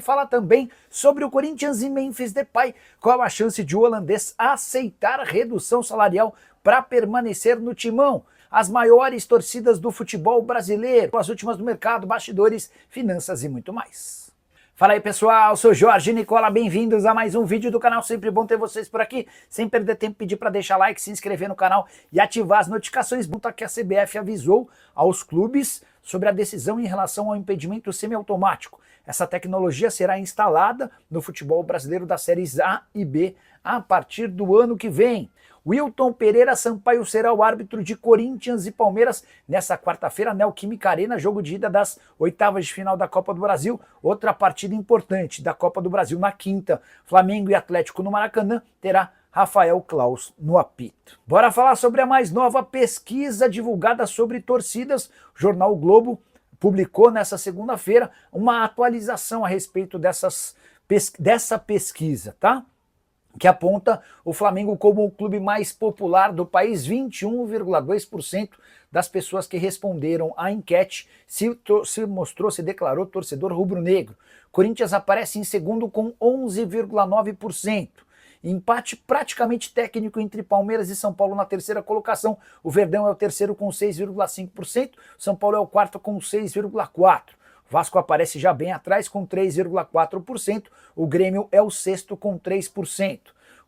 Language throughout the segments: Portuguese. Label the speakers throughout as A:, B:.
A: Fala também sobre o Corinthians e Memphis Depay. Qual a chance de o holandês aceitar redução salarial para permanecer no timão? As maiores torcidas do futebol brasileiro, as últimas do mercado, bastidores, finanças e muito mais. Fala aí pessoal, sou Jorge Nicola, bem-vindos a mais um vídeo do canal, sempre bom ter vocês por aqui. Sem perder tempo, pedir para deixar like, se inscrever no canal e ativar as notificações. Muito que a CBF avisou aos clubes sobre a decisão em relação ao impedimento semiautomático. Essa tecnologia será instalada no futebol brasileiro das séries A e B a partir do ano que vem. Wilton Pereira Sampaio será o árbitro de Corinthians e Palmeiras nessa quarta-feira, Neoquímica Arena, jogo de ida das oitavas de final da Copa do Brasil. Outra partida importante da Copa do Brasil na quinta, Flamengo e Atlético no Maracanã, terá Rafael Claus no apito. Bora falar sobre a mais nova pesquisa divulgada sobre torcidas. O jornal o Globo publicou nessa segunda-feira uma atualização a respeito dessa pesquisa, tá? Que aponta o Flamengo como o clube mais popular do país. 21,2% das pessoas que responderam à enquete se declarou torcedor rubro-negro. Corinthians aparece em segundo com 11,9%. Empate praticamente técnico entre Palmeiras e São Paulo na terceira colocação. O Verdão é o terceiro com 6,5%, São Paulo é o quarto com 6,4%. Vasco aparece já bem atrás com 3,4%, o Grêmio é o sexto com 3%.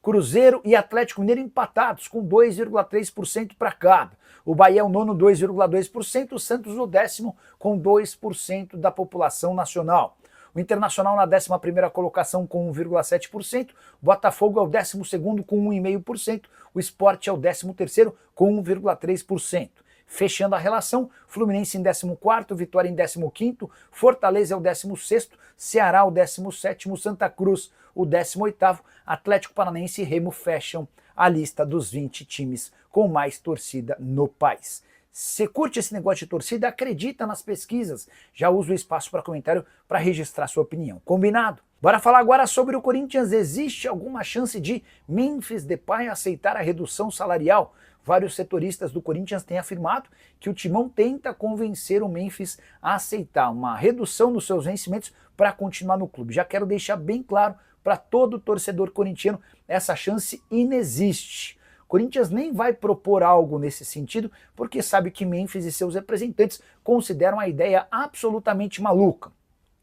A: Cruzeiro e Atlético Mineiro empatados com 2,3% para cada. O Bahia é o nono, 2,2%, o Santos o décimo com 2% da população nacional. O Internacional na 11ª colocação com 1,7%, o Botafogo é o 12º com 1,5%, o Sport é o 13º com 1,3%. Fechando a relação, Fluminense em 14º, Vitória em 15º, Fortaleza é o 16º, Ceará o 17º, Santa Cruz o 18º, Atlético Paranaense e Remo fecham a lista dos 20 times com mais torcida no país. Se curte esse negócio de torcida, acredita nas pesquisas, já usa o espaço para comentário para registrar sua opinião. Combinado? Bora falar agora sobre o Corinthians. Existe alguma chance de Memphis Depay aceitar a redução salarial? Vários setoristas do Corinthians têm afirmado que o timão tenta convencer o Memphis a aceitar uma redução nos seus vencimentos para continuar no clube. Já quero deixar bem claro para todo torcedor corintiano, essa chance inexiste. O Corinthians nem vai propor algo nesse sentido, porque sabe que Memphis e seus representantes consideram a ideia absolutamente maluca.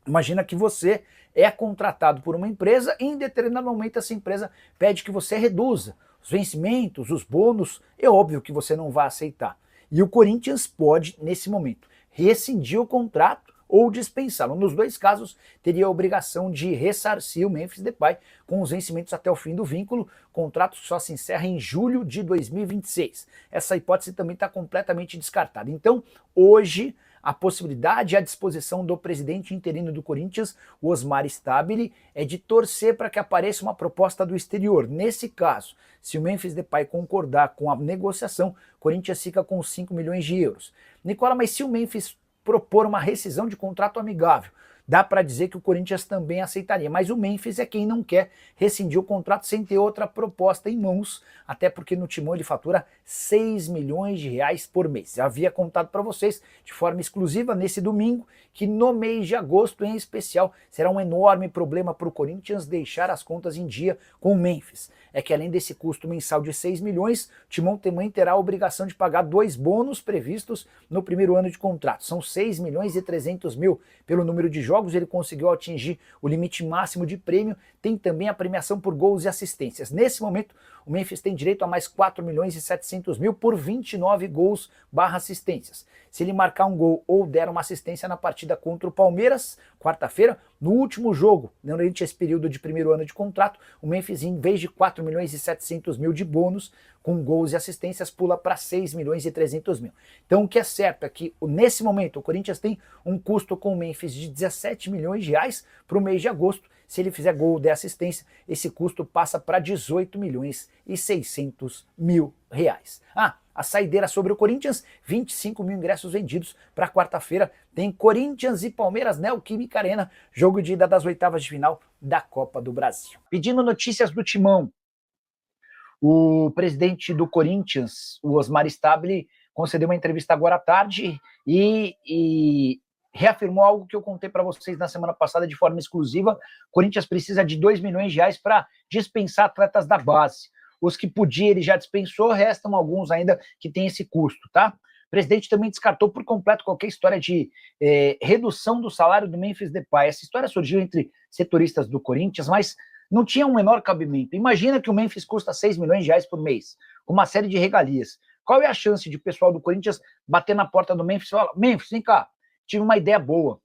A: Imagina que você é contratado por uma empresa e em determinado momento essa empresa pede que você reduza os vencimentos, os bônus, é óbvio que você não vai aceitar. E o Corinthians pode, nesse momento, rescindir o contrato ou dispensá-lo. Nos dois casos, teria a obrigação de ressarcir o Memphis Depay com os vencimentos até o fim do vínculo. O contrato só se encerra em julho de 2026. Essa hipótese também está completamente descartada. Então, hoje, a possibilidade e a disposição do presidente interino do Corinthians, o Osmar Stabile, é de torcer para que apareça uma proposta do exterior. Nesse caso, se o Memphis Depay concordar com a negociação, o Corinthians fica com 5 milhões de euros. Nicola, mas se o Memphis propor uma rescisão de contrato amigável, dá para dizer que o Corinthians também aceitaria, mas o Memphis é quem não quer rescindir o contrato sem ter outra proposta em mãos, até porque no timão ele fatura 6 milhões de reais por mês. Já havia contado para vocês de forma exclusiva nesse domingo que no mês de agosto em especial será um enorme problema para o Corinthians deixar as contas em dia com o Memphis. É que além desse custo mensal de 6 milhões, o timão também terá a obrigação de pagar 2 bônus previstos no primeiro ano de contrato. São 6 milhões e 300 mil pelo número de jogos, ele conseguiu atingir o limite máximo de prêmio, tem também a premiação por gols e assistências. Nesse momento, o Memphis tem direito a mais 4 milhões e 700 mil por 29 gols / assistências. Se ele marcar um gol ou der uma assistência na partida contra o Palmeiras, quarta-feira, no último jogo, durante esse período de primeiro ano de contrato, o Memphis, em vez de 4 milhões e 700 mil de bônus, com gols e assistências, pula para 6 milhões e 300 mil. Então o que é certo é que, nesse momento, o Corinthians tem um custo com o Memphis de 17 milhões de reais para o mês de agosto. Se ele fizer gol ou der assistência, esse custo passa para 18 milhões e 600 mil reais. A saideira sobre o Corinthians, 25 mil ingressos vendidos para quarta-feira. Tem Corinthians e Palmeiras, Neoquímica Arena, jogo de ida das oitavas de final da Copa do Brasil. Pedindo notícias do timão, o presidente do Corinthians, o Osmar Stabile, concedeu uma entrevista agora à tarde e reafirmou algo que eu contei para vocês na semana passada de forma exclusiva. O Corinthians precisa de R$ 2 milhões para dispensar atletas da base. Os que podia ele já dispensou, restam alguns ainda que tem esse custo, tá? O presidente também descartou por completo qualquer história de redução do salário do Memphis Depay. Essa história surgiu entre setoristas do Corinthians, mas não tinha um menor cabimento. Imagina que o Memphis custa R$ 6 milhões por mês, com uma série de regalias. Qual é a chance de o pessoal do Corinthians bater na porta do Memphis e falar: Memphis, vem cá, tive uma ideia boa.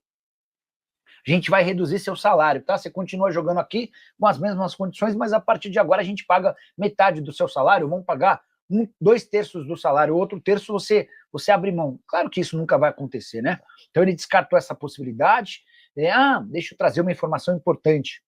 A: A gente vai reduzir seu salário, tá? Você continua jogando aqui com as mesmas condições, mas a partir de agora a gente paga metade do seu salário, vamos pagar 2/3 do salário, o outro terço você abre mão. Claro que isso nunca vai acontecer, né? Então ele descartou essa possibilidade. Deixa eu trazer uma informação importante.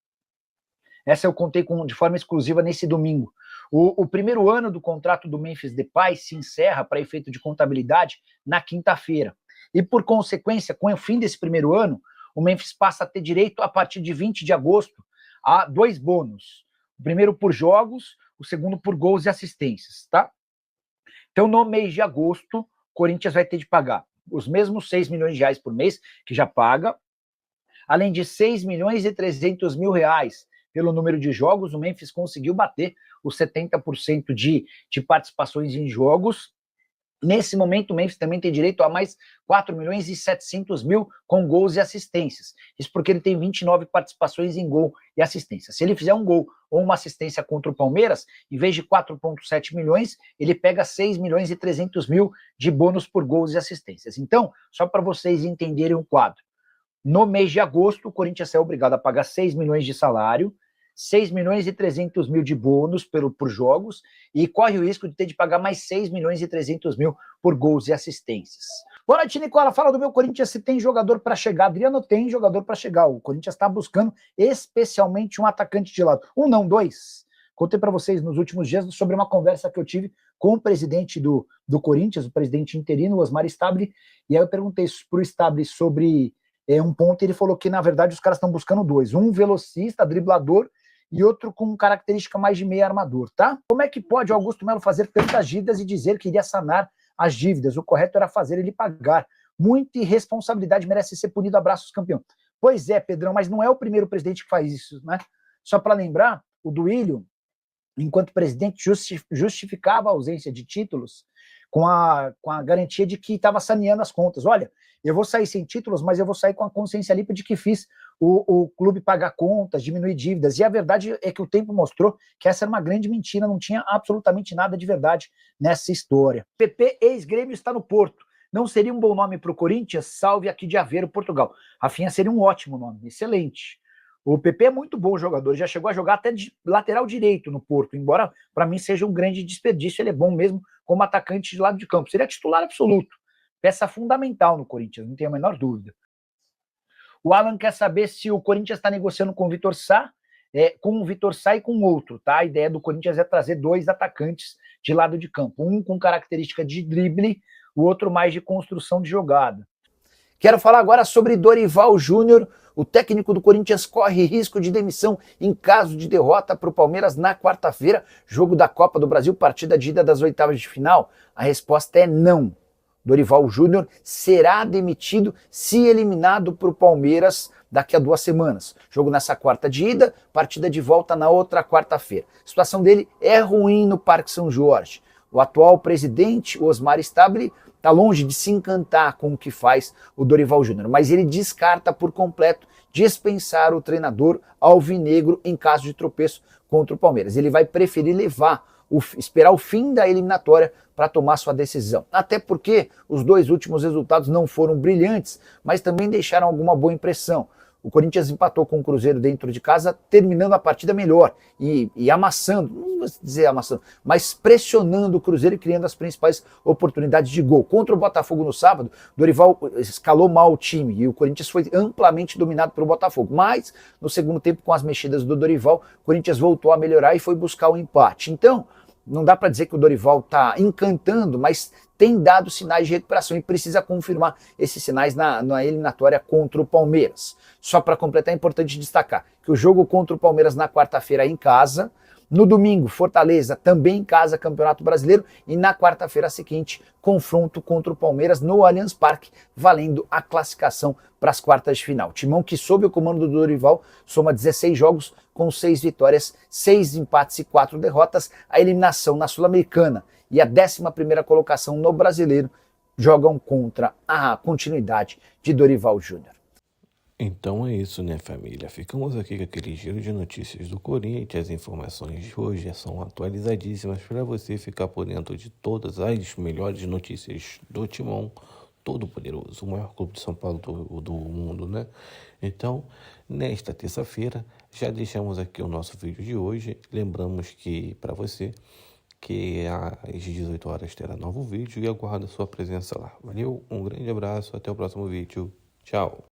A: Essa eu contei de forma exclusiva nesse domingo. O primeiro ano do contrato do Memphis Depay se encerra para efeito de contabilidade na quinta-feira. E, por consequência, com o fim desse primeiro ano, o Memphis passa a ter direito, a partir de 20 de agosto, a 2 bônus. O primeiro por jogos, o segundo por gols e assistências, tá? Então, no mês de agosto, o Corinthians vai ter de pagar os mesmos R$ 6 milhões por mês, que já paga, além de R$ 6.300.000 pelo número de jogos. O Memphis conseguiu bater os 70% de participações em jogos. Nesse momento, o Memphis também tem direito a mais 4.700.000 com gols e assistências. Isso porque ele tem 29 participações em gol e assistência. Se ele fizer um gol ou uma assistência contra o Palmeiras, em vez de 4,7 milhões, ele pega 6.300.000 de bônus por gols e assistências. Então, só para vocês entenderem o quadro. No mês de agosto, o Corinthians é obrigado a pagar 6 milhões de salário, 6.300.000 de bônus por jogos, e corre o risco de ter de pagar mais 6.300.000 por gols e assistências. Boa noite, Nicola. Fala do meu Corinthians, se tem jogador para chegar. Adriano, tem jogador para chegar. O Corinthians está buscando especialmente um atacante de lado. Um não, dois. Contei para vocês nos últimos dias sobre uma conversa que eu tive com o presidente do Corinthians, o presidente interino, o Osmar Stabile, e aí eu perguntei para o Stabile sobre um ponto, e ele falou que, na verdade, os caras estão buscando dois. Um velocista, driblador, e outro com característica mais de meia armador, tá? Como é que pode o Augusto Melo fazer tantas dívidas e dizer que iria sanar as dívidas? O correto era fazer ele pagar. Muita irresponsabilidade, merece ser punido. Abraços, campeão. Pois é, Pedrão, mas não é o primeiro presidente que faz isso, né? Só para lembrar, o Duílio, enquanto presidente, justificava a ausência de títulos com a garantia de que estava saneando as contas. Olha, eu vou sair sem títulos, mas eu vou sair com a consciência limpa de que fiz o clube pagar contas, diminuir dívidas. E a verdade é que o tempo mostrou que essa era uma grande mentira, não tinha absolutamente nada de verdade nessa história. PP, ex-Grêmio, está no Porto. Não seria um bom nome para o Corinthians? Salve aqui de Aveiro, Portugal. Rafinha seria um ótimo nome, excelente. O PP é muito bom jogador, já chegou a jogar até de lateral direito no Porto, embora para mim seja um grande desperdício, ele é bom mesmo como atacante de lado de campo. Seria titular absoluto, peça fundamental no Corinthians, não tenho a menor dúvida. O Alan quer saber se o Corinthians está negociando com o Vitor Sá, com o Vitor Sá e com outro, tá? A ideia do Corinthians é trazer 2 atacantes de lado de campo, um com característica de drible, o outro mais de construção de jogada. Quero falar agora sobre Dorival Júnior. O técnico do Corinthians corre risco de demissão em caso de derrota para o Palmeiras na quarta-feira, jogo da Copa do Brasil, partida de ida das oitavas de final. A resposta é não. Dorival Júnior será demitido se eliminado para o Palmeiras daqui a 2 semanas. Jogo nessa quarta de ida, partida de volta na outra quarta-feira. A situação dele é ruim no Parque São Jorge. O atual presidente, Osmar Stabile, está longe de se encantar com o que faz o Dorival Júnior, mas ele descarta por completo dispensar o treinador alvinegro em caso de tropeço contra o Palmeiras. Ele vai preferir esperar o fim da eliminatória para tomar sua decisão. Até porque os 2 últimos resultados não foram brilhantes, mas também deixaram alguma boa impressão. O Corinthians empatou com o Cruzeiro dentro de casa, terminando a partida melhor e amassando, não vou dizer amassando, mas pressionando o Cruzeiro e criando as principais oportunidades de gol. Contra o Botafogo no sábado, Dorival escalou mal o time e o Corinthians foi amplamente dominado pelo Botafogo. Mas, no segundo tempo, com as mexidas do Dorival, o Corinthians voltou a melhorar e foi buscar o empate. Então, não dá para dizer que o Dorival está encantando, mas tem dado sinais de recuperação e precisa confirmar esses sinais na eliminatória contra o Palmeiras. Só para completar, é importante destacar que o jogo contra o Palmeiras na quarta-feira em casa No domingo, Fortaleza, também em casa, Campeonato Brasileiro. E na quarta-feira seguinte, confronto contra o Palmeiras no Allianz Parque, valendo a classificação para as quartas de final. Timão que, sob o comando do Dorival, soma 16 jogos com 6 vitórias, 6 empates e 4 derrotas. A eliminação na Sul-Americana e a 11ª colocação no Brasileiro jogam contra a continuidade de Dorival Júnior.
B: Então é isso, né, família? Ficamos aqui com aquele giro de notícias do Corinthians. As informações de hoje são atualizadíssimas para você ficar por dentro de todas as melhores notícias do Timão, todo poderoso, o maior clube de São Paulo do mundo, né? Então, nesta terça-feira, já deixamos aqui o nosso vídeo de hoje. Lembramos que, para você, que às 18 horas terá novo vídeo e aguardo a sua presença lá. Valeu, um grande abraço, até o próximo vídeo. Tchau!